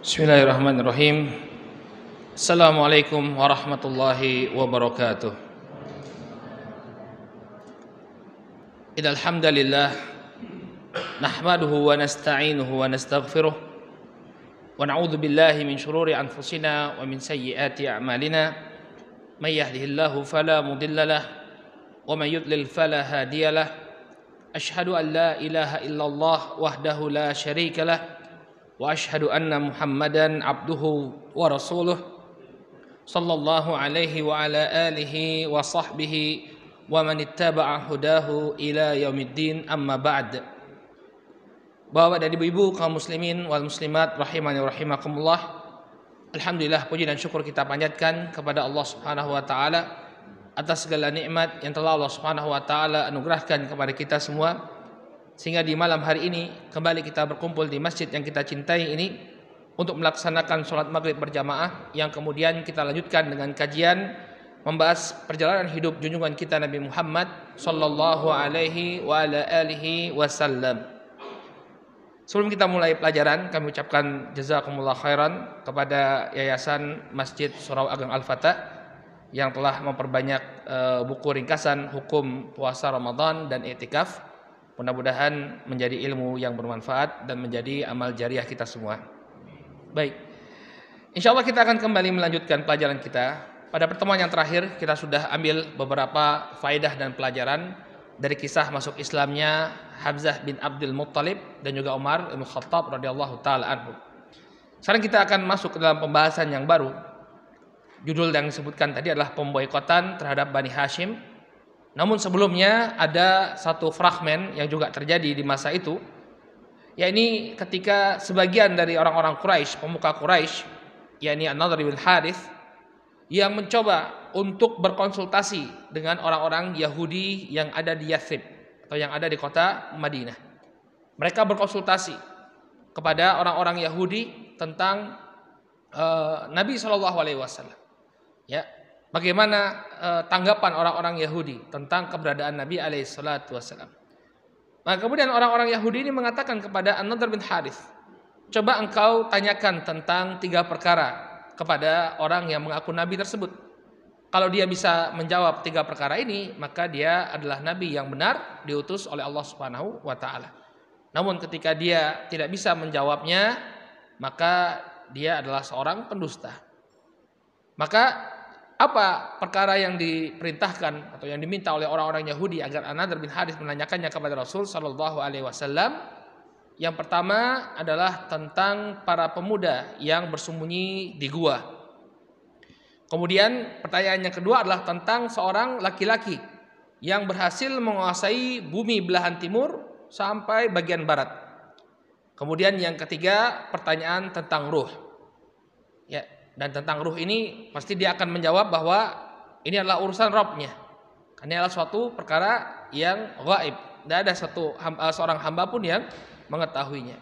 Bismillahirrahmanirrahim. Assalamualaikum warahmatullahi wabarakatuh. Innal hamdalillah nahmaduhu wa nasta'inuhu wa nastaghfiruh wa na'udzu billahi min shururi anfusina wa min sayyiati a'malina. May yahdihillahu fala mudilla lahu wa may yudlil fala hadiya lahu. Asyhadu an la ilaha illallah wahdahu la syarika lahu wa asyhadu anna Muhammadan abduhu wa rasuluh sallallahu alaihi wa ala alihi wa sahbihi wa man ittaba'a hudahu ila yaumiddin, amma ba'd. Bapak dan ibu-ibu kaum muslimin wal muslimat rahimani wa rahimakumullah. Alhamdulillah, puji dan syukur kita panjatkan kepada Allah Subhanahu wa taala atas segala nikmat yang telah Allah Subhanahu wa taala anugerahkan kepada kita semua, sehingga di malam hari ini kembali kita berkumpul di masjid yang kita cintai ini untuk melaksanakan sholat maghrib berjamaah, yang kemudian kita lanjutkan dengan kajian membahas perjalanan hidup junjungan kita Nabi Muhammad sallallahu alaihi wa ala alihi wasallam. Sebelum kita mulai pelajaran, kami ucapkan jazakumullah khairan kepada Yayasan Masjid Surau Ageng Al-Fatah yang telah memperbanyak buku ringkasan hukum puasa Ramadan dan i'tikaf. Mudah-mudahan menjadi ilmu yang bermanfaat dan menjadi amal jariah kita semua. Baik, insya Allah kita akan kembali melanjutkan pelajaran kita. Pada pertemuan yang terakhir kita sudah ambil beberapa faedah dan pelajaran dari kisah masuk Islamnya Hamzah bin Abdul Muttalib dan juga Umar bin Khattab radhiyallahu taala anhu. Sekarang kita akan masuk ke dalam pembahasan yang baru. Judul yang disebutkan tadi adalah pemboikotan terhadap Bani Hashim. Namun sebelumnya ada satu fragmen yang juga terjadi di masa itu, yakni ketika sebagian dari orang-orang Quraisy, pemuka Quraisy, yakni An-Nadhr bin Harith, yang mencoba untuk berkonsultasi dengan orang-orang Yahudi yang ada di Yathrib atau yang ada di kota Madinah. Mereka berkonsultasi kepada orang-orang Yahudi tentang Nabi SAW. Ya, bagaimana tanggapan orang-orang Yahudi tentang keberadaan Nabi alaihissalam. Nah, kemudian orang-orang Yahudi ini mengatakan kepada An-Nadhr bin Harith, coba engkau tanyakan tentang 3 perkara kepada orang yang mengaku Nabi tersebut. Kalau dia bisa menjawab 3 perkara ini, maka dia adalah Nabi yang benar diutus oleh Allah Subhanahu wa taala. Namun ketika dia tidak bisa menjawabnya, maka dia adalah seorang pendusta. Maka apa perkara yang diperintahkan atau yang diminta oleh orang-orang Yahudi agar An-Nadhr bin Harith menanyakannya kepada Rasul sallallahu alaihi wasallam? Yang pertama adalah tentang para pemuda yang bersembunyi di gua. Kemudian pertanyaan yang kedua adalah tentang seorang laki-laki yang berhasil menguasai bumi belahan timur sampai bagian barat. Kemudian yang ketiga pertanyaan tentang ruh. Ya, dan tentang ruh ini pasti dia akan menjawab bahwa ini adalah urusan Rabb-nya. Karena ini adalah suatu perkara yang gaib. Tidak ada seorang hamba pun yang mengetahuinya.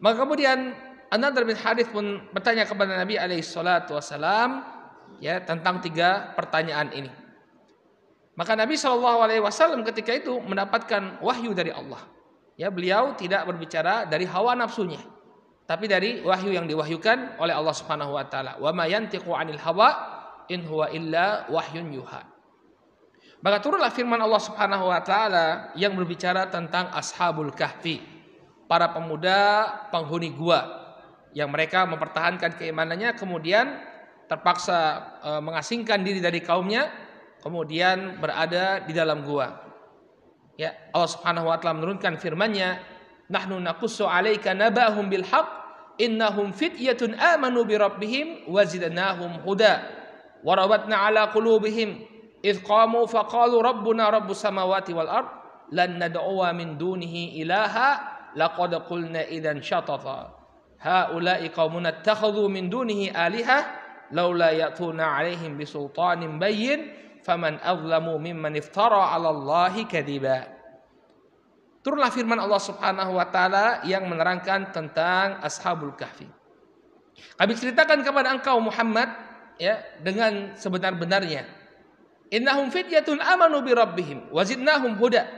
Maka kemudian An-Nadhr bin Harith pun bertanya kepada Nabi alaihissalam, ya, tentang 3 pertanyaan ini. Maka Nabi SAW ketika itu mendapatkan wahyu dari Allah. Ya, beliau tidak berbicara dari hawa nafsunya, tapi dari wahyu yang diwahyukan oleh Allah Subhanahu wa taala. Wa ma yantiqu 'anil hawa in huwa illa wahyun yuha. Maka turunlah firman Allah Subhanahu wa taala yang berbicara tentang Ashabul Kahfi, para pemuda penghuni gua yang mereka mempertahankan keimanannya, kemudian terpaksa mengasingkan diri dari kaumnya, kemudian berada di dalam gua. Ya, Allah Subhanahu wa taala menurunkan firman-Nya, nahnu naqussu 'alaika naba'ahum bil haqq innahum fityatun amanu bi rabbihim wa zidnahum huda wa rabatna 'ala qulubihim idh qamu faqalu rabbuna rabbus samawati wal ard lan nad'uwa min dunihi ilaha laqad qulna idzan syatata haula'i qaumun ittakhadhu min dunihi aliha laula ya'tuna 'alaihim bisultanin bayyin faman azlamu mimman iftara 'ala Allahi kadziba. Turunlah firman Allah Subhanahu wa taala yang menerangkan tentang Ashabul Kahfi. Kami ceritakan kepada engkau Muhammad, ya, dengan sebenar-benarnya. Innahum fityatun amanu bi rabbihim wa zidnahum huda.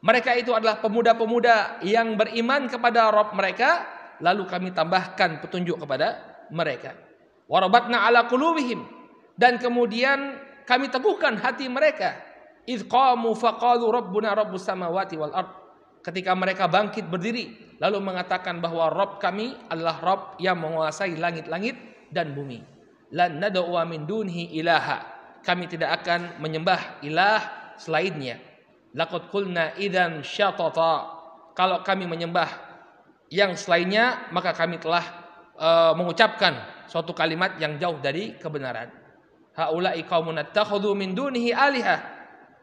Mereka itu adalah pemuda-pemuda yang beriman kepada Rabb mereka lalu kami tambahkan petunjuk kepada mereka. Warabatna ala qulubihim, dan kemudian kami teguhkan hati mereka. Idz qamu faqalu rabbuna rabbus samawati wal ard, ketika mereka bangkit berdiri lalu mengatakan bahwa Rabb kami adalah Rabb yang menguasai langit-langit dan bumi. Lan nad'u min dunihi ilaha, kami tidak akan menyembah ilah selainnya. Laqad qulna idzan syatata, kalau kami menyembah yang selainnya maka kami telah mengucapkan suatu kalimat yang jauh dari kebenaran. Haula'i qaumun attakhadhu min dunihi alihah,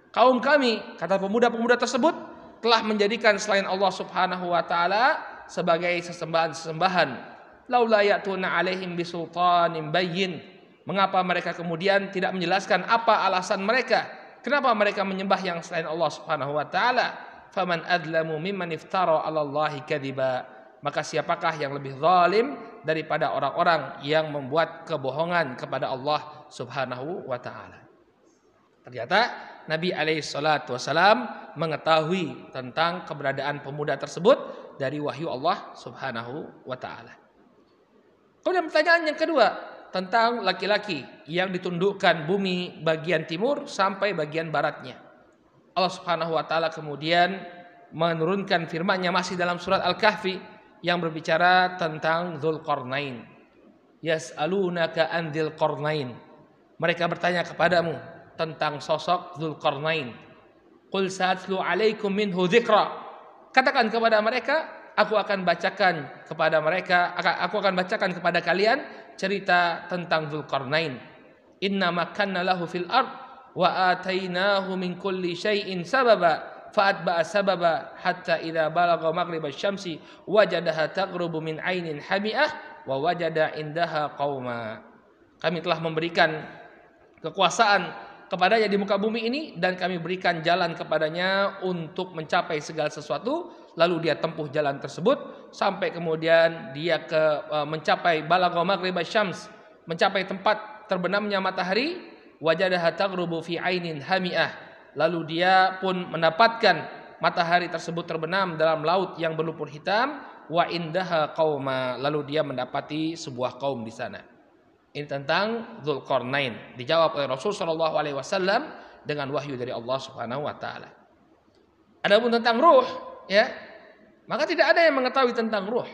kaum kami, kata pemuda-pemuda tersebut, telah menjadikan selain Allah Subhanahu wa taala sebagai sesembahan-sesembahan. Laula ya'tuna 'alaihim bisultanin bayyin, mengapa mereka kemudian tidak menjelaskan apa alasan mereka? Kenapa mereka menyembah yang selain Allah Subhanahu wa taala? Faman adlamu mimman iftara 'ala Allahi kadziba, maka siapakah yang lebih zalim daripada orang-orang yang membuat kebohongan kepada Allah Subhanahu wa taala. Ternyata Nabi SAW mengetahui tentang keberadaan pemuda tersebut dari wahyu Allah Subhanahu wa taala. Kemudian pertanyaan yang kedua tentang laki-laki yang ditundukkan bumi bagian timur sampai bagian baratnya. Allah Subhanahu wa taala kemudian menurunkan firman-Nya masih dalam surat Al-Kahfi yang berbicara tentang Dzulqarnain. Yas'alunaka an Dzulqarnain, mereka bertanya kepadamu tentang sosok Dzulqarnain. Qul sa'atlu 'alaikum minhu dzikra, katakan kepada mereka, aku akan bacakan kepada kalian cerita tentang Dzulqarnain. Inna makanna lahu fil ard wa atainahu min kulli syai'in sababa fa'atba'a sababa hatta idza balagha maghribasy syamsi wajadaha taghrubu min 'ainin hami'ah wa wajada indaha qauma. Kami telah memberikan kekuasaan kepadanya di muka bumi ini, dan kami berikan jalan kepadanya untuk mencapai segala sesuatu. Lalu dia tempuh jalan tersebut sampai kemudian dia mencapai balagha maghribasy syams, mencapai tempat terbenamnya matahari. Wajadaha taghrubu fi 'ainin hami'ah, lalu dia pun mendapatkan matahari tersebut terbenam dalam laut yang berlumpur hitam. Wa indaha qauma, lalu dia mendapati sebuah kaum di sana. Ini tentang Dzulqarnain, dijawab oleh Rasul sallallahu alaihi wasallam dengan wahyu dari Allah Subhanahu wa taala. Adapun tentang ruh, ya, maka tidak ada yang mengetahui tentang ruh.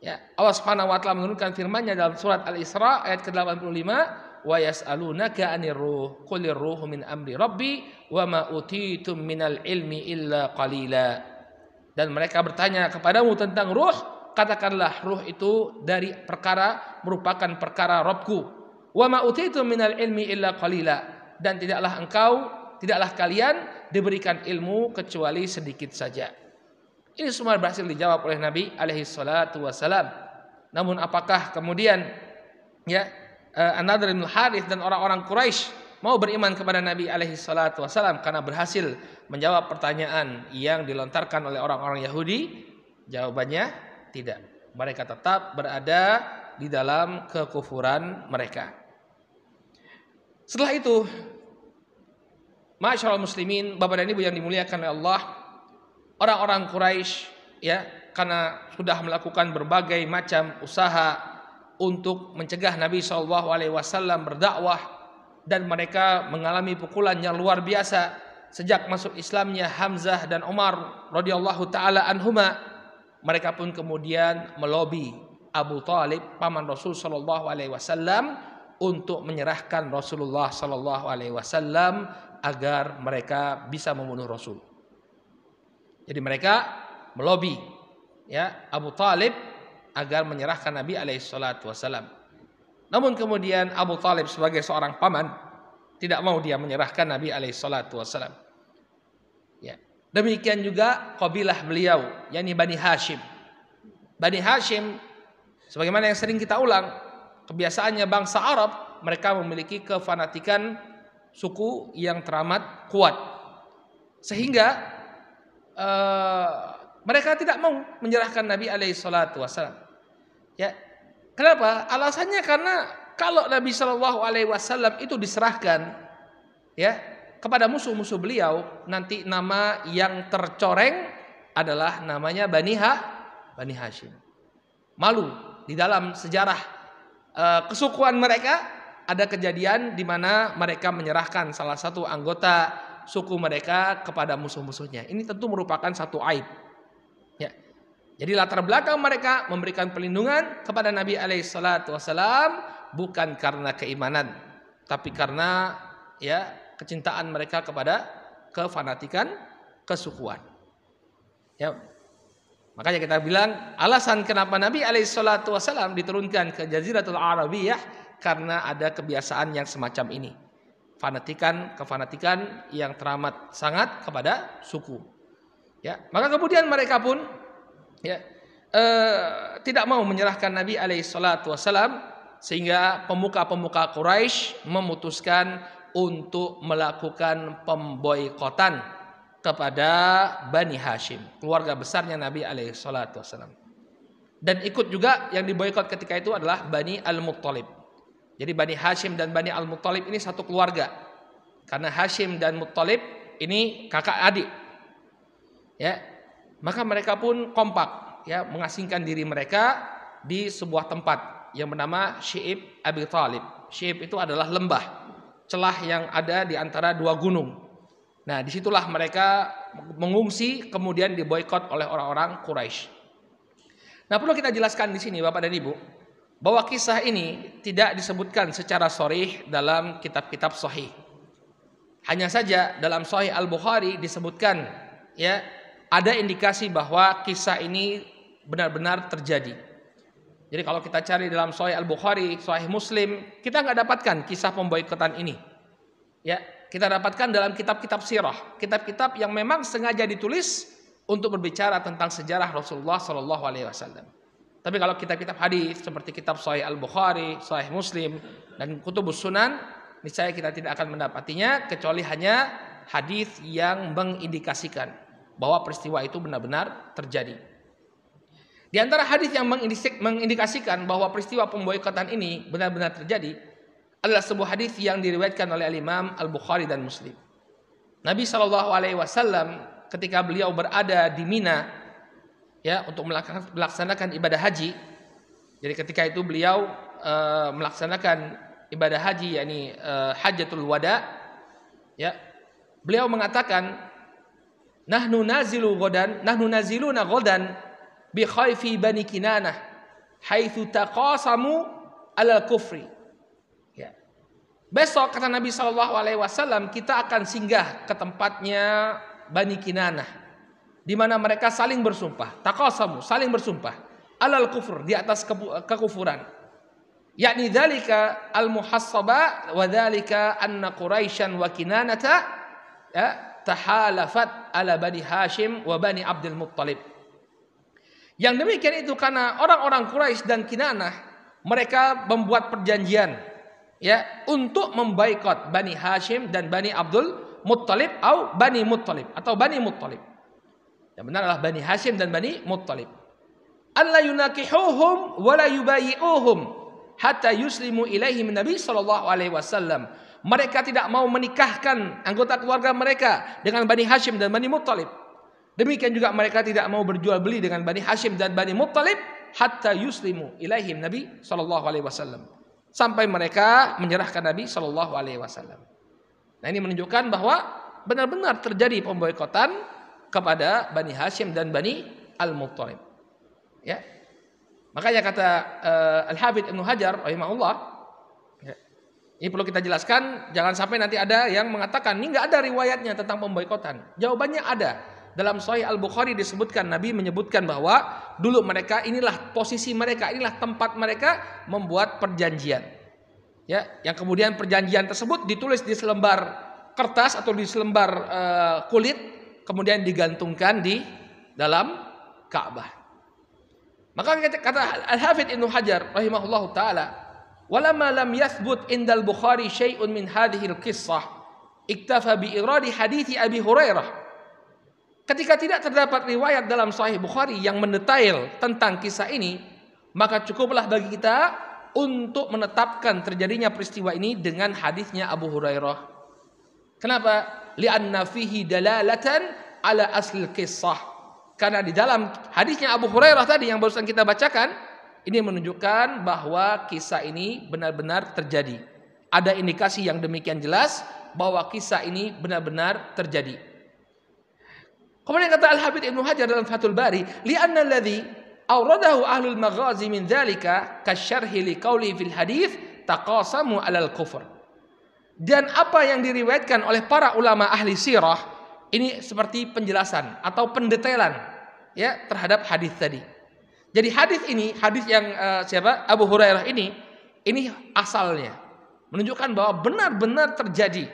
Ya, Allah Subhanahu wa taala menurunkan firman-Nya dalam surat Al-Isra ayat ke-85, wa yas'alunaka 'anir ruh qulir ruhu min amri rabbi wa ma utitum minal ilmi illa qalila. Dan mereka bertanya kepadamu tentang ruh, katakanlah ruh itu dari merupakan perkara Rabbku. Wa ma utitum minal ilmi illa qalila, dan tidaklah kalian diberikan ilmu kecuali sedikit saja. Ini semua berhasil dijawab oleh Nabi alaihi salatu wasalam. Namun apakah kemudian An-Nadhr bin Harits dan orang-orang Quraisy mau beriman kepada Nabi alaihi salatu wasalam karena berhasil menjawab pertanyaan yang dilontarkan oleh orang-orang Yahudi? Jawabannya tidak. Mereka tetap berada di dalam kekufuran mereka. Setelah itu, ma'asyiral muslimin, Bapak dan Ibu yang dimuliakan oleh Allah, orang-orang Quraisy karena sudah melakukan berbagai macam usaha untuk mencegah Nabi SAW berdakwah, dan mereka mengalami pukulan yang luar biasa sejak masuk Islamnya Hamzah dan Umar radhiyallahu taala anhuma. Mereka pun kemudian melobi Abu Thalib, paman Rasul sallallahu alaihi wasallam, untuk menyerahkan Rasulullah sallallahu alaihi wasallam agar mereka bisa membunuh Rasul. Jadi mereka melobi Abu Thalib agar menyerahkan Nabi alaihi salatu wasallam. Namun kemudian Abu Thalib sebagai seorang paman tidak mau dia menyerahkan Nabi alaihi salatu wasallam. Demikian juga kabilah beliau, yakni Bani Hashim. Bani Hashim, sebagaimana yang sering kita ulang, kebiasaannya bangsa Arab, mereka memiliki kefanatikan suku yang teramat kuat, sehingga mereka tidak mau menyerahkan Nabi alaihi salatu wasallam. Kenapa? Alasannya karena kalau Nabi sallallahu alaihi wasallam itu diserahkan kepada musuh-musuh beliau, nanti nama yang tercoreng adalah namanya Bani Hashim. malu di dalam sejarah kesukuan mereka ada kejadian di mana mereka menyerahkan salah satu anggota suku mereka kepada musuh-musuhnya. Ini tentu merupakan satu aib. Ya. Jadi latar belakang mereka memberikan perlindungan kepada Nabi Alaihissalam bukan karena keimanan, tapi karena ya kecintaan mereka kepada kefanatikan kesukuan. Ya. Makanya kita bilang alasan kenapa Nabi Alaihissalam diturunkan ke Jaziratul Arabiyah karena ada kebiasaan yang semacam ini. Kefanatikan yang teramat sangat kepada suku. Ya, maka kemudian mereka pun ya tidak mau menyerahkan Nabi Alaihissalam sehingga pemuka-pemuka Quraisy memutuskan untuk melakukan pemboikotan kepada Bani Hashim, keluarga besarnya Nabi Alaihissalam. Dan ikut juga yang diboikot ketika itu adalah Bani Al-Muttalib. Jadi Bani Hashim dan Bani Al-Muttalib ini satu keluarga. Karena Hashim dan Muttalib ini kakak adik. Ya. Maka mereka pun kompak ya mengasingkan diri mereka di sebuah tempat yang bernama Syi'ib Abi Thalib. Syi'ib itu adalah lembah, celah yang ada di antara dua gunung. Nah, disitulah mereka mengungsi kemudian diboikot oleh orang-orang Quraisy. Nah, perlu kita jelaskan di sini Bapak dan Ibu bahwa kisah ini tidak disebutkan secara sharih dalam kitab-kitab sahih. Hanya saja dalam Sahih Al-Bukhari disebutkan ya ada indikasi bahwa kisah ini benar-benar terjadi. Jadi kalau kita cari dalam Sahih Al-Bukhari, Sahih Muslim, kita nggak dapatkan kisah pemboikotan ini. Ya, kita dapatkan dalam kitab-kitab sirah, kitab-kitab yang memang sengaja ditulis untuk berbicara tentang sejarah Rasulullah SAW. Tapi kalau kitab-kitab hadis seperti kitab Sahih Al-Bukhari, Sahih Muslim dan Kutubus Sunan, niscaya kita tidak akan mendapatinya kecuali hanya hadis yang mengindikasikan bahwa peristiwa itu benar-benar terjadi. Di antara hadis yang mengindikasikan bahwa peristiwa pemboikotan ini benar-benar terjadi adalah sebuah hadis yang diriwayatkan oleh Imam Al-Bukhari dan Muslim. Nabi SAW ketika beliau berada di Mina ya untuk melaksanakan ibadah haji. Jadi ketika itu beliau melaksanakan ibadah haji yakni Hajjatul Wada ya. Beliau mengatakan nahnu naziluna ghadan bi khayfi Bani Kinanah haitsu taqasamu ala kufri. Ya. Besok kata Nabi SAW kita akan singgah ke tempatnya Bani Kinanah di mana mereka saling bersumpah, taqasamu, saling bersumpah, alal kufur, di atas kekufuran. Yakni dzalika al-muhassaba wa dzalika anna Quraisyan wa Kinanata ya, tahalafat ala Bani Hashim wa Bani Abdul Muttalib. Yang demikian itu karena orang-orang Quraisy dan Kinanah mereka membuat perjanjian ya untuk memboikot Bani Hashim dan Bani Abdul Muttalib atau Bani Muttalib. Yang benar adalah Bani Hashim dan Bani Muttalib. Alla yunakihuhum wa la yubayi'uhum hatta yuslimu ilaihim Nabi SAW. Mereka tidak mau menikahkan anggota keluarga mereka dengan Bani Hashim dan Bani Muttalib. Demikian juga mereka tidak mau berjual beli dengan Bani Hashim dan Bani Muttalib hatta yuslimu ilaihim Nabi SAW. Sampai mereka menyerahkan Nabi SAW. Nah, ini menunjukkan bahwa benar-benar terjadi pemboikotan kepada Bani Hashim dan Bani Al-Muttalib. Ya. Makanya kata Al-Hafidz Ibnu Hajar rahimahullah, ya, ini perlu kita jelaskan, jangan sampai nanti ada yang mengatakan ini nggak ada riwayatnya tentang pemboikotan. Jawabannya ada. Dalam Sahih Al-Bukhari disebutkan, Nabi menyebutkan bahwa dulu mereka, inilah posisi mereka, inilah tempat mereka membuat perjanjian. Ya, yang kemudian perjanjian tersebut ditulis di selembar kertas atau di selembar kulit, kemudian digantungkan di dalam Ka'bah. Maka kata Al-Hafidz Ibnu Hajar rahimahullahu taala, "Walamma lam yathbut indal Bukhari syai'un min hadhihi al-qissah, iktafa bi iradi hadits Abi Hurairah." Ketika tidak terdapat riwayat dalam Sahih Bukhari yang mendetail tentang kisah ini, maka cukuplah bagi kita untuk menetapkan terjadinya peristiwa ini dengan hadisnya Abu Hurairah. Kenapa? Li'anna fihi dalalatan ala asl kisah. Karena di dalam hadisnya Abu Hurairah tadi yang barusan kita bacakan, Ini menunjukkan bahwa kisah ini benar-benar terjadi. Ada indikasi yang demikian jelas bahwa kisah ini benar-benar terjadi. Kemudian kata Al-Hafidz Ibnu Hajar dalam Fathul Bari, li'anna alladhi awradahu ahlul maghazi min dzalika kasyarhi liqauli fil hadits taqasamu 'alal kufr. Dan apa yang diriwayatkan oleh para ulama ahli sirah ini seperti penjelasan atau pendetailan ya terhadap hadis tadi. Jadi hadis ini, hadis yang Abu Hurairah ini asalnya menunjukkan bahwa benar-benar terjadi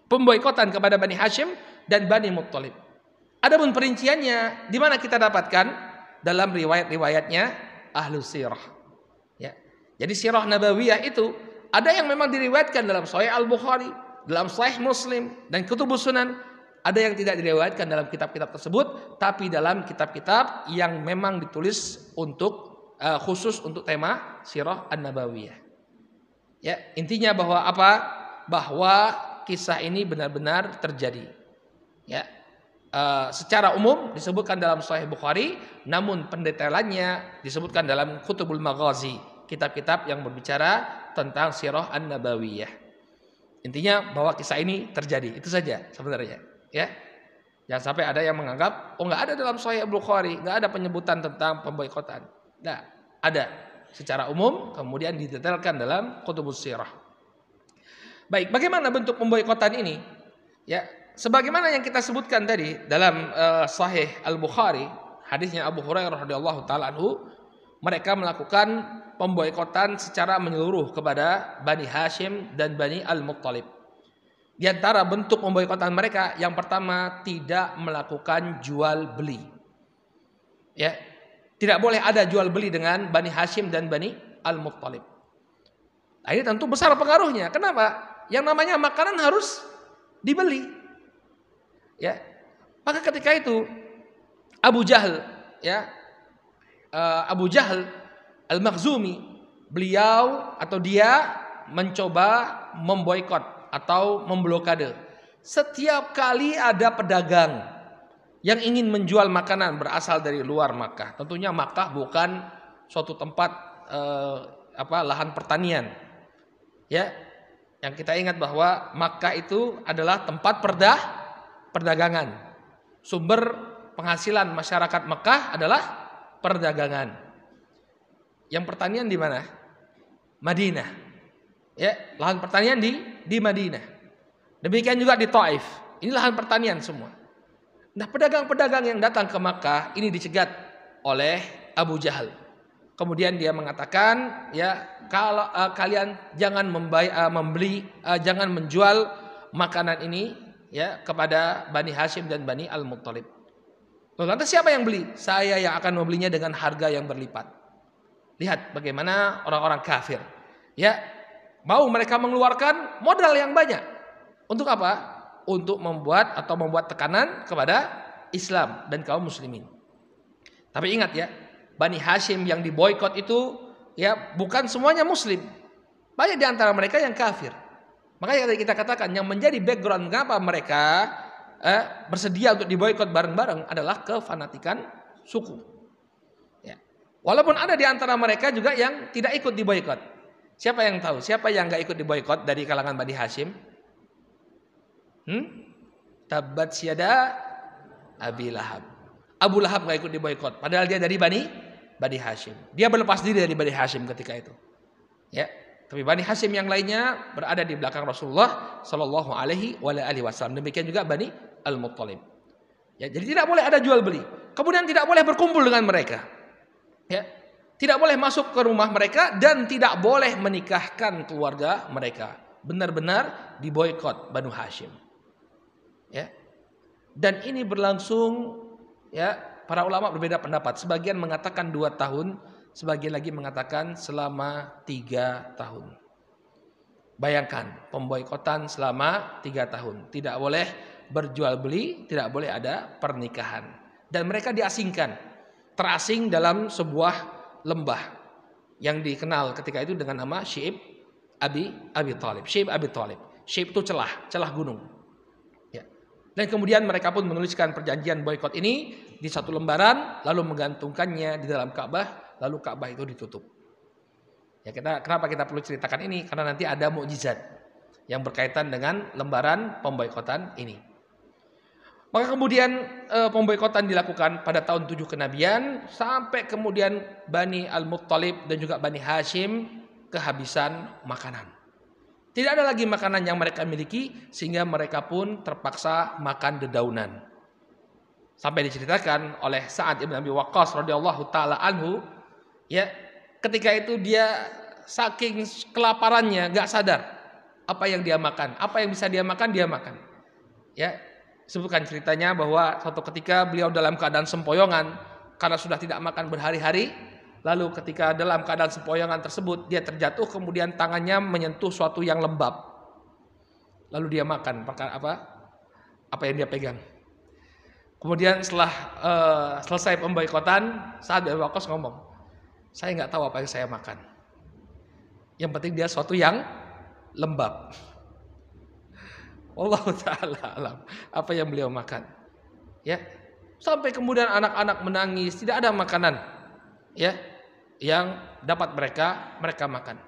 pemboikotan kepada Bani Hashim dan Bani Muttalib. Adapun perinciannya di mana kita dapatkan dalam riwayat-riwayatnya ahlu sirah. Ya. Jadi sirah nabawiyah itu ada yang memang diriwayatkan dalam Sahih Al-Bukhari, dalam Sahih Muslim dan Kutubus Sunan. Ada yang tidak diriwayatkan dalam kitab-kitab tersebut, tapi dalam kitab-kitab yang memang ditulis untuk khusus untuk tema sirah an-nabawiyah. Ya, intinya bahwa apa? Bahwa kisah ini benar-benar terjadi. Ya. Secara umum disebutkan dalam Sahih Bukhari, namun pendetailannya disebutkan dalam Kutubul Maghazi, kitab-kitab yang berbicara tentang sirah an-nabawiyah. Intinya bahwa kisah ini terjadi, itu saja sebenarnya. Ya, jangan sampai ada yang menganggap nggak ada dalam Sahih Bukhari, nggak ada penyebutan tentang pemboikotan. Nggak ada, secara umum kemudian didetailkan dalam Kutubus Sirah. Baik, bagaimana bentuk pemboikotan ini? Ya. Sebagaimana yang kita sebutkan tadi dalam Sahih Al-Bukhari, hadisnya Abu Hurairah radhiyallahu taala anhu, mereka melakukan pemboikotan secara menyeluruh kepada Bani Hashim dan Bani Al-Muttalib. Di antara bentuk pemboikotan mereka, yang pertama tidak melakukan jual beli. Ya, tidak boleh ada jual beli dengan Bani Hashim dan Bani Al-Muttalib. Nah, ini tentu besar pengaruhnya. Kenapa? Yang namanya makanan harus dibeli. Ya, maka ketika itu Abu Jahal, ya, Abu Jahal Al-Makhzumi, dia mencoba memboikot atau memblokade. Setiap kali ada pedagang yang ingin menjual makanan berasal dari luar Makkah, tentunya Makkah bukan suatu tempat lahan pertanian, ya. Yang kita ingat bahwa Makkah itu adalah tempat perdagangan. Sumber penghasilan masyarakat Mekah adalah perdagangan. Yang pertanian di mana? Madinah. Ya, lahan pertanian di Madinah. Demikian juga di Taif. Ini lahan pertanian semua. Nah, pedagang-pedagang yang datang ke Makkah ini dicegat oleh Abu Jahal. Kemudian dia mengatakan, ya, kalau kalian jangan jangan menjual makanan ini ya kepada Bani Hashim dan Bani Al-Muttalib. Lantas siapa yang beli? Saya yang akan membelinya dengan harga yang berlipat. Lihat bagaimana orang-orang kafir. Ya, mau mereka mengeluarkan modal yang banyak. Untuk apa? Untuk membuat tekanan kepada Islam dan kaum muslimin. Tapi ingat ya, Bani Hashim yang diboikot itu ya bukan semuanya muslim. Banyak di antara mereka yang kafir. Makanya kita katakan yang menjadi background mengapa mereka bersedia untuk diboikot bareng-bareng adalah kefanatikan suku. Ya. Walaupun ada di antara mereka juga yang tidak ikut diboikot. Siapa yang tahu? Siapa yang nggak ikut diboikot dari kalangan Bani Hashim? Tabbat syada Abi Lahab. Abu Lahab nggak ikut diboikot. Padahal dia dari Bani Hashim. Dia berlepas diri dari Bani Hashim ketika itu. Ya. Tapi Bani Hashim yang lainnya berada di belakang Rasulullah Shallallahu Alaihi Wasallam. Demikian juga Bani Al-Muttalib. Ya, jadi tidak boleh ada jual beli. Kemudian tidak boleh berkumpul dengan mereka. Ya, tidak boleh masuk ke rumah mereka dan tidak boleh menikahkan keluarga mereka. Benar-benar diboikot Banu Hashim. Ya, dan ini berlangsung. Ya, para ulama berbeda pendapat. Sebagian mengatakan 2 tahun. Sebagian lagi mengatakan selama 3 tahun. Bayangkan pemboikotan selama 3 tahun. Tidak boleh berjual beli, tidak boleh ada pernikahan. Dan mereka diasingkan. Terasing dalam sebuah lembah yang dikenal ketika itu dengan nama Syi'ib Abi Thalib. Syi'ib Abi Thalib. Syi'ib itu celah gunung. Ya. Dan kemudian mereka pun menuliskan perjanjian boikot ini di satu lembaran lalu menggantungkannya di dalam Ka'bah lalu Ka'bah itu ditutup. Ya, kenapa kita perlu ceritakan ini? Karena nanti ada mukjizat yang berkaitan dengan lembaran pemboikotan ini. Maka kemudian pemboikotan dilakukan pada tahun 7 kenabian sampai kemudian Bani Al-Muttalib dan juga Bani Hashim kehabisan makanan. Tidak ada lagi makanan yang mereka miliki sehingga mereka pun terpaksa makan dedaunan. Sampai diceritakan oleh Sa'ad ibn Abi Waqqas radhiyallahu taala anhu, ya, ketika itu dia saking kelaparannya gak sadar apa yang dia makan, apa yang bisa dia makan dia makan. Ya, sebutkan ceritanya bahwa suatu ketika beliau dalam keadaan sempoyongan karena sudah tidak makan berhari-hari, lalu ketika dalam keadaan sempoyongan tersebut dia terjatuh, kemudian tangannya menyentuh suatu yang lembab, lalu dia makan apa yang dia pegang. Kemudian setelah selesai pemboikotan, Sa'ad bin Abi Waqqas ngomong, saya nggak tahu apa yang saya makan, yang penting dia suatu yang lembab. Allah Ta'ala alam apa yang beliau makan. Ya, sampai kemudian anak-anak menangis, tidak ada makanan, ya, yang dapat mereka makan.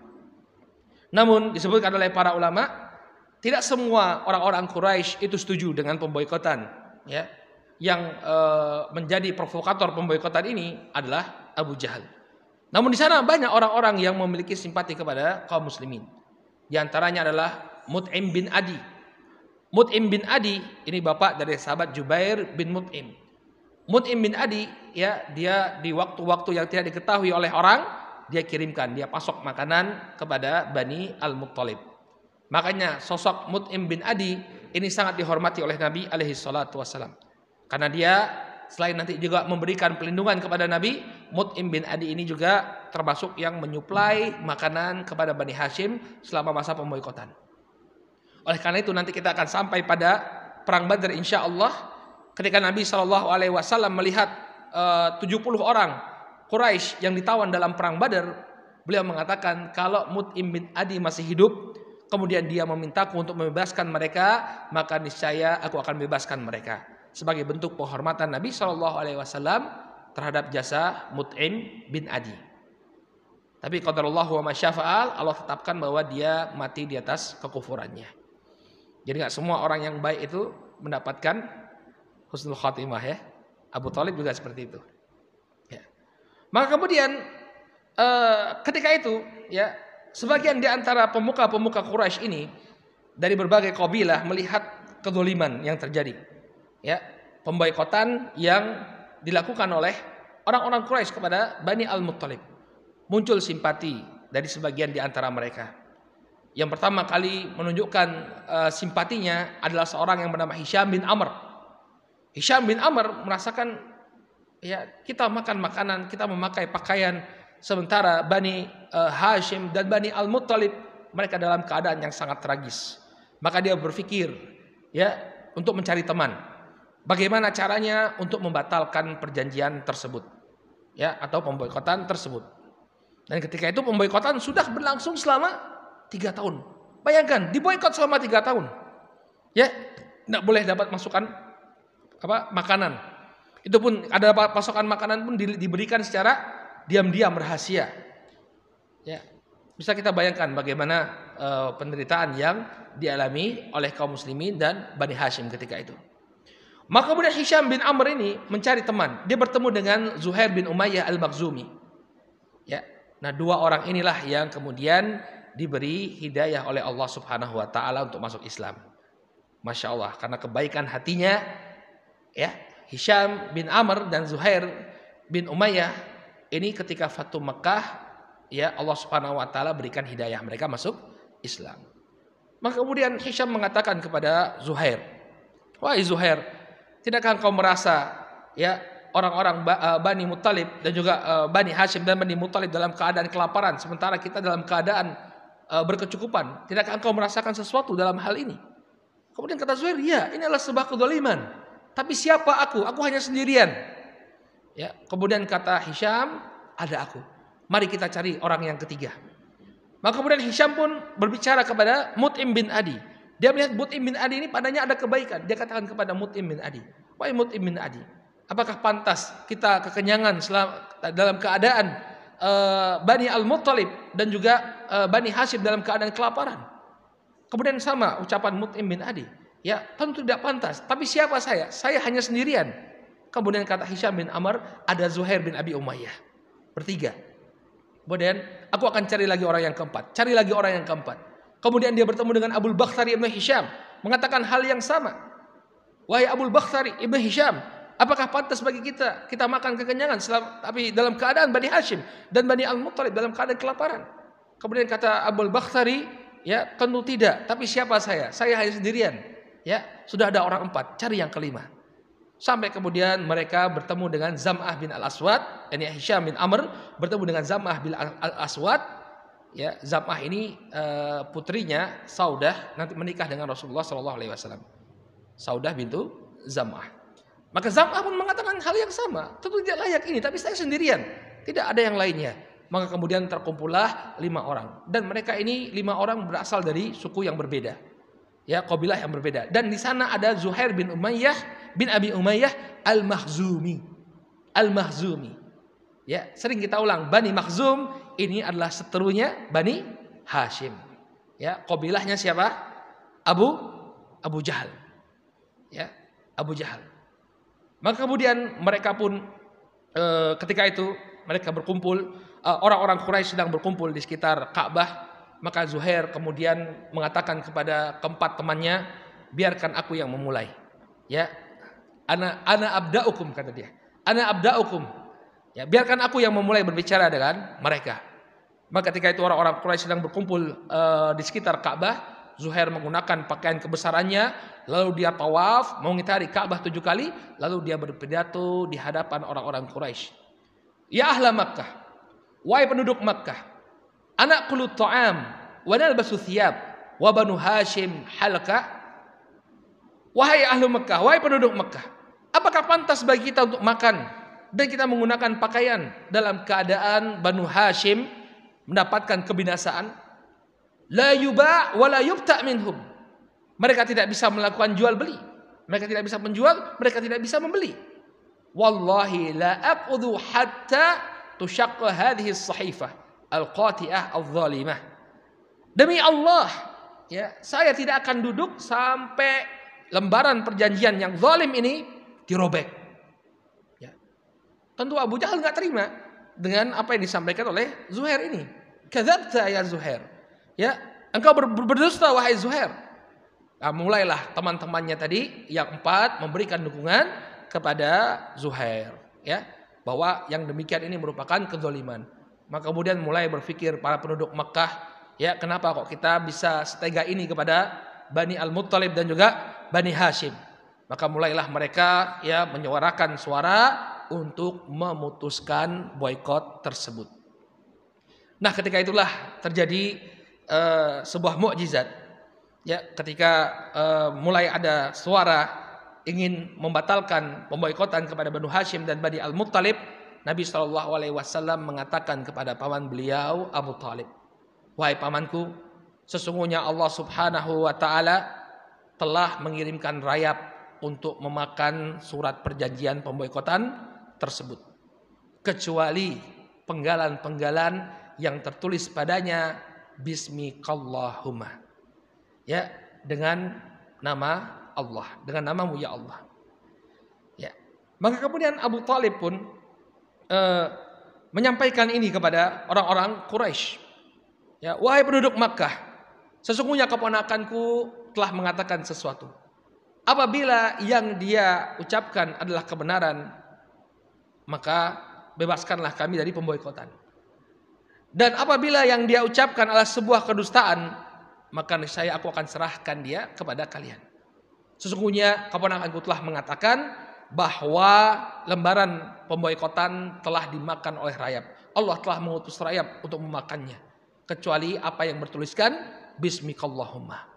Namun disebutkan oleh para ulama, tidak semua orang-orang Quraisy itu setuju dengan pemboikotan. Ya, yang menjadi provokator pemboikotan ini adalah Abu Jahal. Namun di sana banyak orang-orang yang memiliki simpati kepada kaum muslimin. Di antaranya adalah Mut'im bin Adi. Mut'im bin Adi ini bapak dari sahabat Jubair bin Mut'im. Mut'im bin Adi, ya, dia di waktu-waktu yang tidak diketahui oleh orang, dia kirimkan, dia pasok makanan kepada Bani Al-Muttalib. Makanya sosok Mut'im bin Adi ini sangat dihormati oleh Nabi alaihi salatu wassalam. Karena dia selain nanti juga memberikan pelindungan kepada Nabi, Mut'im bin Adi ini juga termasuk yang menyuplai makanan kepada Bani Hashim selama masa pemboikotan. Oleh karena itu nanti kita akan sampai pada perang Badar insyaallah, ketika Nabi SAW melihat 70 orang Quraisy yang ditawan dalam perang Badar, beliau mengatakan kalau Mut'im bin Adi masih hidup, kemudian dia memintaku untuk membebaskan mereka, maka niscaya aku akan bebaskan mereka. Sebagai bentuk penghormatan Nabi SAW terhadap jasa Mut'im bin Adi. Tapi qadarullah wa masyafa'al, Allah tetapkan bahwa dia mati di atas kekufurannya. Jadi gak semua orang yang baik itu mendapatkan husnul khatimah, ya. Abu Thalib juga seperti itu. Ya. Maka kemudian ketika itu, ya, sebagian di antara pemuka-pemuka Quraisy ini dari berbagai kabilah melihat kedzaliman yang terjadi. Ya, pemboikotan yang dilakukan oleh orang-orang Quraisy kepada Bani Al-Muttalib. Muncul simpati dari sebagian di antara mereka. Yang pertama kali menunjukkan simpatinya adalah seorang yang bernama Hisham bin Amr. Hisham bin Amr merasakan, ya, kita makan makanan, kita memakai pakaian, sementara Bani Hashim dan Bani Al-Muttalib mereka dalam keadaan yang sangat tragis. Maka dia berpikir, ya, untuk mencari teman. Bagaimana caranya untuk membatalkan perjanjian tersebut, ya, atau pemboikotan tersebut. Dan ketika itu pemboikotan sudah berlangsung selama 3 tahun. Bayangkan, diboikot selama 3 tahun. Ya, tidak boleh dapat masukan makanan. Itu pun ada pasokan makanan pun diberikan secara diam-diam rahasia. Ya, bisa kita bayangkan bagaimana penderitaan yang dialami oleh kaum muslimin dan Bani Hashim ketika itu. Maka kemudian Hisham bin Amr ini mencari teman. Dia bertemu dengan Zuhair bin Umayyah Al-Makhzumi. Ya, nah 2 orang inilah yang kemudian diberi hidayah oleh Allah Subhanahu wa taala untuk masuk Islam. Masya Allah, karena kebaikan hatinya, ya, Hisham bin Amr dan Zuhair bin Umayyah ini ketika Fatu Mekah, ya, Allah Subhanahu wa taala berikan hidayah, mereka masuk Islam. Maka kemudian Hisham mengatakan kepada Zuhair, "Wahai Zuhair, tidakkah engkau merasa, ya, orang-orang Bani Muttalib dan juga Bani Hashim dan Bani Muttalib dalam keadaan kelaparan, sementara kita dalam keadaan berkecukupan. Tidakkah engkau merasakan sesuatu dalam hal ini?" Kemudian kata Zuhair, "Ya, ini adalah sebuah kedzaliman. Tapi siapa aku? Aku hanya sendirian." Ya, kemudian kata Hisham, "Ada aku. Mari kita cari orang yang ketiga." Maka kemudian Hisham pun berbicara kepada Mut'im bin Adi. Dia melihat Mut'im bin Adi ini padanya ada kebaikan. Dia katakan kepada Mut'im bin Adi, "Wahai Mut'im bin Adi, apakah pantas kita kekenyangan dalam keadaan Bani Al-Muttalib dan juga Bani Hashim dalam keadaan kelaparan. Kemudian sama ucapan Mut'im bin Adi, ya tentu tidak pantas. Tapi siapa saya? Saya hanya sendirian. Kemudian kata Hisham bin Amr, ada Zuhair bin Abi Umayyah. Bertiga. Kemudian aku akan cari lagi orang yang keempat. Cari lagi orang yang keempat. Kemudian dia bertemu dengan Abul Bakhtari ibn Hisham, mengatakan hal yang sama. Wahai Abul Bakhtari ibn Hisham, apakah pantas bagi kita makan kekenyangan tapi dalam keadaan Bani Hashim dan Bani Al-Muttalib dalam keadaan kelaparan? Kemudian kata Abul Bakhtari, ya tentu tidak. Tapi siapa saya? Saya hanya sendirian. Ya, sudah ada orang empat, cari yang kelima. Sampai kemudian mereka bertemu dengan Zam'ah bin Al-Aswad, yani Hisham bin Amr bertemu dengan Zam'ah bin Al-Aswad. Ya, Zam'ah ini putrinya Saudah nanti menikah dengan Rasulullah SAW. Saudah bintu Zam'ah. Maka Zam'ah pun mengatakan hal yang sama. Tentu tidak layak ini, tapi saya sendirian. Tidak ada yang lainnya. Maka kemudian terkumpullah 5 orang. Dan mereka ini 5 orang berasal dari suku yang berbeda. Ya, kabilah yang berbeda. Dan di sana ada Zuhair bin Abi Umayyah Al-Makhzumi. Al-Makhzumi. Ya, sering kita ulang, Bani Makhzum ini adalah seterunya Bani Hashim. Ya, kabilahnya siapa? Abu Jahal. Ya, Abu Jahal. Maka kemudian mereka pun ketika itu mereka berkumpul, orang-orang Quraisy sedang berkumpul di sekitar Ka'bah. Maka Zuhair kemudian mengatakan kepada keempat temannya, biarkan aku yang memulai. Ya, ana abda'ukum, kata dia. Ana abda'ukum. Ya, biarkan aku yang memulai berbicara dengan mereka. Maka ketika itu orang-orang Quraisy sedang berkumpul di sekitar Ka'bah, Zuhair menggunakan pakaian kebesarannya, lalu dia tawaf mengitari Ka'bah 7 kali, lalu dia berpidato di hadapan orang-orang Quraisy. Ya ahla Makkah, wahai penduduk Makkah, anak kulut ta'am, wa nalbasu thiyab, wa banu Hashim halqa. Wahai ahlu Makkah, wahai penduduk Makkah, apakah pantas bagi kita untuk makan dan kita menggunakan pakaian dalam keadaan Banu Hashim mendapatkan kebinasaan? La yuba' wa la yubta' minhum. Mereka tidak bisa melakukan jual beli. Mereka tidak bisa menjual, mereka tidak bisa membeli. Wallahi la aqudu hatta tushaqqa hadhihi as-sahifah al-qati'ah al-zalimah. Demi Allah, ya, saya tidak akan duduk sampai lembaran perjanjian yang zalim ini dirobek. Ya. Tentu Abu Jahal enggak terima dengan apa yang disampaikan oleh Zuhair ini. Kadzabta ya Zuhair. Ya, engkau berdusta wahai Zuhair. Nah, mulailah teman-temannya tadi yang 4 memberikan dukungan kepada Zuhair, ya, bahwa yang demikian ini merupakan kezaliman. Maka kemudian mulai berpikir para penduduk Makkah, ya, kenapa kok kita bisa setega ini kepada Bani Al-Muttalib dan juga Bani Hashim. Maka mulailah mereka, ya, menyuarakan suara untuk memutuskan boikot tersebut. Nah, ketika itulah terjadi sebuah mukjizat. Ya, ketika mulai ada suara ingin membatalkan pemboikotan kepada Banu Hashim dan Bani Al-Muttalib, Nabi SAW mengatakan kepada paman beliau Abu Talib, wahai pamanku, sesungguhnya Allah Subhanahu wa Ta'ala telah mengirimkan rayap untuk memakan surat perjanjian pemboikotan tersebut, kecuali penggalan-penggalan yang tertulis padanya Bismikallahumma, ya, dengan nama Allah, dengan namamu ya Allah. Ya. Maka kemudian Abu Talib pun menyampaikan ini kepada orang-orang Quraisy. Ya, wahai penduduk Makkah, sesungguhnya keponakanku telah mengatakan sesuatu. Apabila yang dia ucapkan adalah kebenaran, maka bebaskanlah kami dari pemboikotan. Dan apabila yang dia ucapkan adalah sebuah kedustaan, maka niscaya aku akan serahkan dia kepada kalian. Sesungguhnya keponakanku telah mengatakan bahwa lembaran pemboikotan telah dimakan oleh rayap. Allah telah mengutus rayap untuk memakannya, kecuali apa yang bertuliskan Bismikallahumma.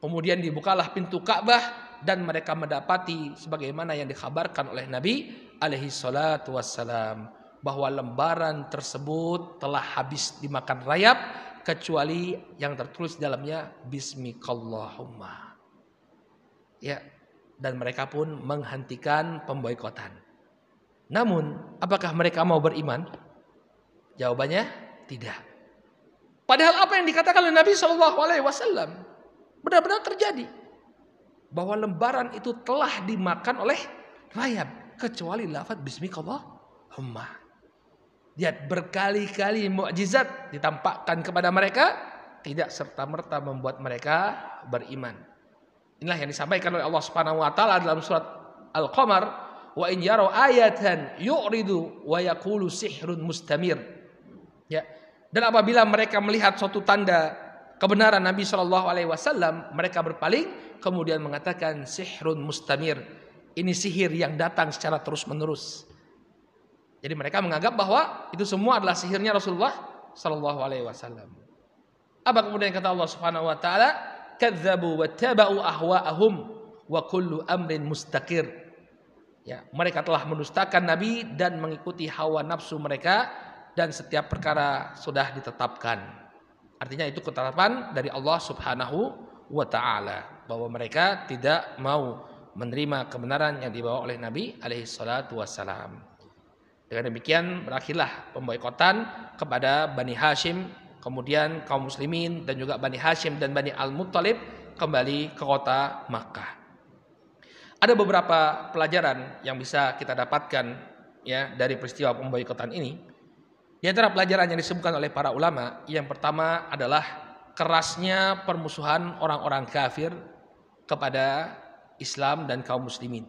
Kemudian dibukalah pintu Ka'bah dan mereka mendapati sebagaimana yang dikhabarkan oleh Nabi alaihi salatu wassalam, bahwa lembaran tersebut telah habis dimakan rayap kecuali yang tertulis dalamnya Bismikallahumma. Ya, dan mereka pun menghentikan pemboikotan. Namun, apakah mereka mau beriman? Jawabannya tidak. Padahal apa yang dikatakan oleh Nabi Shallallahu Alaihi Wasallam benar-benar terjadi, bahwa lembaran itu telah dimakan oleh rayap kecuali lafaz Bismillahumma. Lihat, berkali-kali mukjizat ditampakkan kepada mereka, tidak serta-merta membuat mereka beriman. Inilah yang disampaikan oleh Allah Subhanahu wa taala dalam surat Al-Qamar, wa in yaraw ayatan yu'ridu wa yaqulu sihrun mustamir. Ya. Dan apabila mereka melihat suatu tanda kebenaran Nabi Shallallahu Alaihi Wasallam, mereka berpaling kemudian mengatakan sihrun mustamir. Ini sihir yang datang secara terus-menerus. Jadi mereka menganggap bahwa itu semua adalah sihirnya Rasulullah Shallallahu Alaihi Wasallam. Apa kemudian kata Allah Subhanahu Wa Taala? Kadzabu wa tabau ahwa'ahum wa kullu amrin mustaqir. Ya, mereka telah mendustakan Nabi dan mengikuti hawa nafsu mereka, dan setiap perkara sudah ditetapkan. Artinya itu ketetapan dari Allah Subhanahu wa taala, bahwa mereka tidak mau menerima kebenaran yang dibawa oleh Nabi alaihi salatu wassalam. Dengan demikian berakhirlah pemboikotan kepada Bani Hashim, kemudian kaum muslimin dan juga Bani Hashim dan Bani Al-Muttalib kembali ke kota Makkah. Ada beberapa pelajaran yang bisa kita dapatkan ya dari peristiwa pemboikotan ini. Di antara pelajaran yang disebutkan oleh para ulama, yang pertama adalah kerasnya permusuhan orang-orang kafir kepada Islam dan kaum muslimin.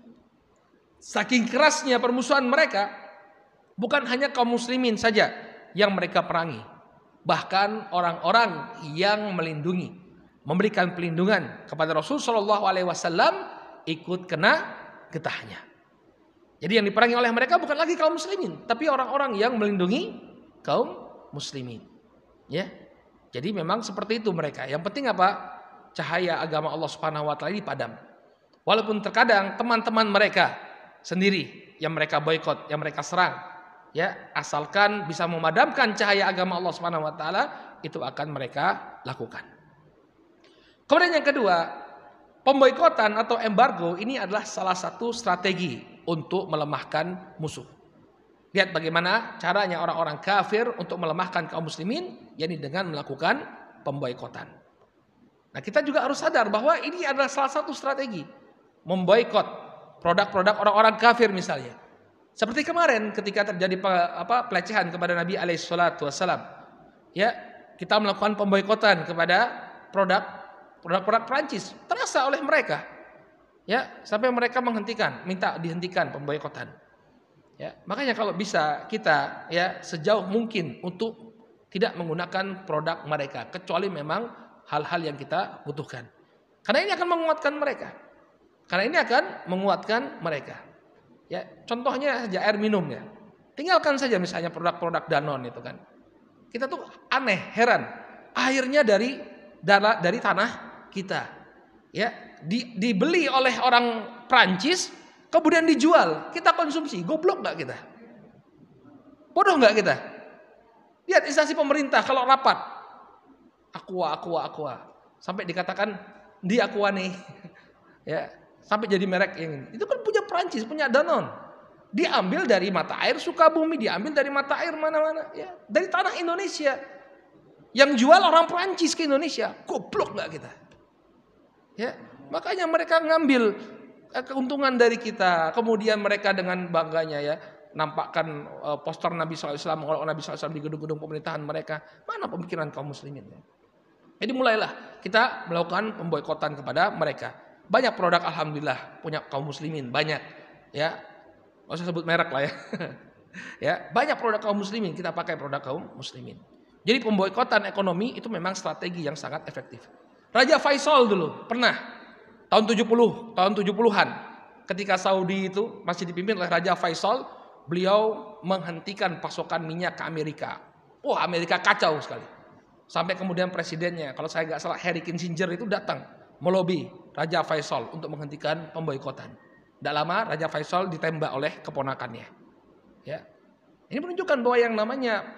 Saking kerasnya permusuhan mereka, bukan hanya kaum muslimin saja yang mereka perangi, bahkan orang-orang yang melindungi, memberikan pelindungan kepada Rasul Shallallahu Alaihi Wasallam ikut kena getahnya. Jadi yang diperangi oleh mereka bukan lagi kaum muslimin, tapi orang-orang yang melindungi kaum muslimin. Ya. Jadi memang seperti itu mereka. Yang penting apa? Cahaya agama Allah Subhanahu wa taala dipadam. Walaupun terkadang teman-teman mereka sendiri yang mereka boikot, yang mereka serang, ya, asalkan bisa memadamkan cahaya agama Allah Subhanahu wa taala, itu akan mereka lakukan. Kemudian yang kedua, pemboikotan atau embargo ini adalah salah satu strategi untuk melemahkan musuh. Lihat bagaimana caranya orang-orang kafir untuk melemahkan kaum muslimin, yakni dengan melakukan pemboikotan. Nah, kita juga harus sadar bahwa ini adalah salah satu strategi memboikot produk-produk orang-orang kafir misalnya. Seperti kemarin ketika terjadi pelecehan kepada Nabi alaihissalatu wassalam. Ya, kita melakukan pemboikotan kepada produk-produk Prancis. Terasa oleh mereka. Ya, sampai mereka minta dihentikan pemboikotan. Ya, makanya kalau bisa kita ya sejauh mungkin untuk tidak menggunakan produk mereka kecuali memang hal-hal yang kita butuhkan. Karena ini akan menguatkan mereka. Ya, contohnya saja air minum ya. Tinggalkan saja misalnya produk-produk Danone itu kan. Kita tuh aneh, heran. Airnya dari tanah kita. Ya, dibeli oleh orang Prancis, kemudian dijual, kita konsumsi. Goblok gak kita? Bodoh gak kita? Lihat instansi pemerintah kalau rapat, Aqua. Sampai dikatakan di Aqua nih. Ya, sampai jadi merek yang ini. Itu kan punya Prancis, punya Danone. Diambil dari mata air Sukabumi, diambil dari mata air mana-mana. Ya, dari tanah Indonesia. Yang jual orang Prancis ke Indonesia. Goblok gak kita? Ya, makanya mereka ngambil keuntungan dari kita. Kemudian mereka dengan bangganya ya nampakkan poster Nabi SAW, mengolok Nabi SAW di gedung-gedung pemerintahan mereka. Mana pemikiran kaum muslimin ya? Jadi mulailah kita melakukan pemboikotan kepada mereka. Banyak produk alhamdulillah punya kaum muslimin, banyak ya. Nggak usah sebut merek lah ya. Ya, banyak produk kaum muslimin, kita pakai produk kaum muslimin. Jadi pemboikotan ekonomi itu memang strategi yang sangat efektif. Raja Faisal dulu pernah tahun 70-an ketika Saudi itu masih dipimpin oleh Raja Faisal, beliau menghentikan pasokan minyak ke Amerika. Wah, Amerika kacau sekali. Sampai kemudian presidennya, kalau saya nggak salah Henry Kissinger itu datang melobi Raja Faisal untuk menghentikan pemboikotan. Tidak lama Raja Faisal ditembak oleh keponakannya. Ya. Ini menunjukkan bahwa yang namanya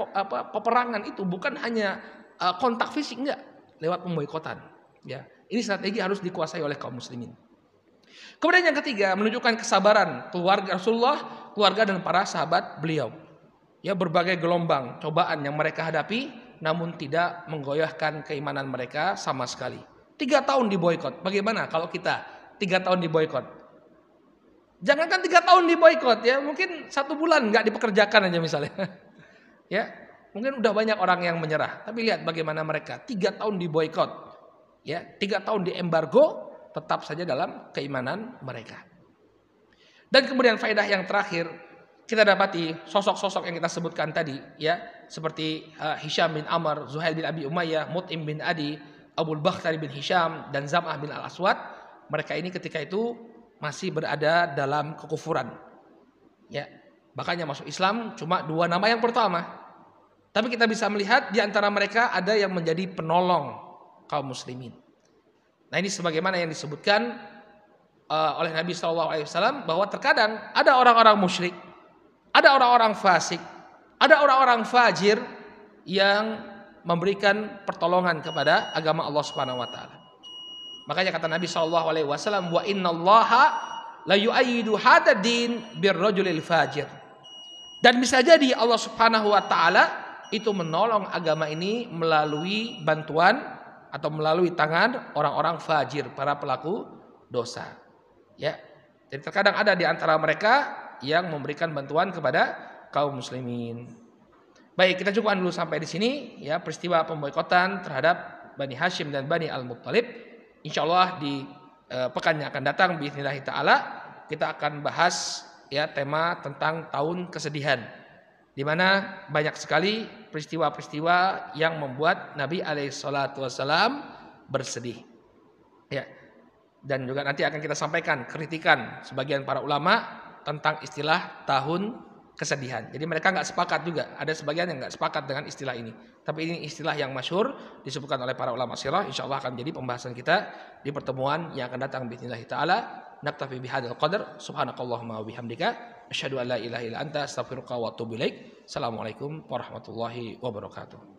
peperangan itu bukan hanya kontak fisik, enggak, lewat pemboikotan. Ya. Ini strategi harus dikuasai oleh kaum muslimin. Kemudian yang ketiga, menunjukkan kesabaran keluarga Rasulullah, keluarga dan para sahabat beliau. ya berbagai gelombang cobaan yang mereka hadapi, namun tidak menggoyahkan keimanan mereka sama sekali. 3 tahun diboikot. Bagaimana kalau kita 3 tahun diboikot? Jangankan 3 tahun diboikot ya, mungkin 1 bulan nggak dipekerjakan aja misalnya. Ya, mungkin udah banyak orang yang menyerah. Tapi lihat bagaimana mereka 3 tahun diboikot, ya 3 tahun diembargo, tetap saja dalam keimanan mereka. Dan kemudian faedah yang terakhir, kita dapati sosok-sosok yang kita sebutkan tadi, ya seperti Hisham bin Amr, Zuhail bin Abi Umayyah, Mut'im bin Adi, Abul Bakhtari bin Hisham, dan Zam'ah bin Al-Aswad. Mereka ini ketika itu masih berada dalam kekufuran. Ya, makanya masuk Islam cuma 2 nama yang pertama. Tapi kita bisa melihat di antara mereka ada yang menjadi penolong kaum muslimin. Nah, ini sebagaimana yang disebutkan oleh Nabi SAW bahwa terkadang ada orang-orang musyrik, ada orang-orang fasik, ada orang-orang fajir yang memberikan pertolongan kepada agama Allah Subhanahu wa taala. Makanya kata Nabi SAW, wa innallaha la yu'ayyidu hadzal din birrajulil fajir. Dan bisa jadi Allah Subhanahu wa taala itu menolong agama ini melalui bantuan atau melalui tangan orang-orang fajir, para pelaku dosa. Ya. Jadi terkadang ada di antara mereka yang memberikan bantuan kepada kaum muslimin. Baik, kita cukupkan dulu sampai di sini ya peristiwa pemboikotan terhadap Bani Hashim dan Bani Al-Muttalib. Insyaallah di pekan yang akan datang bismillah taala kita akan bahas ya tema tentang tahun kesedihan, di mana banyak sekali peristiwa-peristiwa yang membuat Nabi alaihissalatu wassalam bersedih. Ya. Dan juga nanti akan kita sampaikan kritikan sebagian para ulama tentang istilah tahun kesedihan. Jadi mereka nggak sepakat juga. Ada sebagian yang nggak sepakat dengan istilah ini. Tapi ini istilah yang masyhur disebutkan oleh para ulama sirah. InsyaAllah akan jadi pembahasan kita di pertemuan yang akan datang bismillah ta'ala. Naktafi bihadzal qadar. Subhanakallahumma wa bihamdika asyhadu an la ilaha illa anta astaghfiruka wa atubu ilaik. Assalamualaikum warahmatullahi wabarakatuh.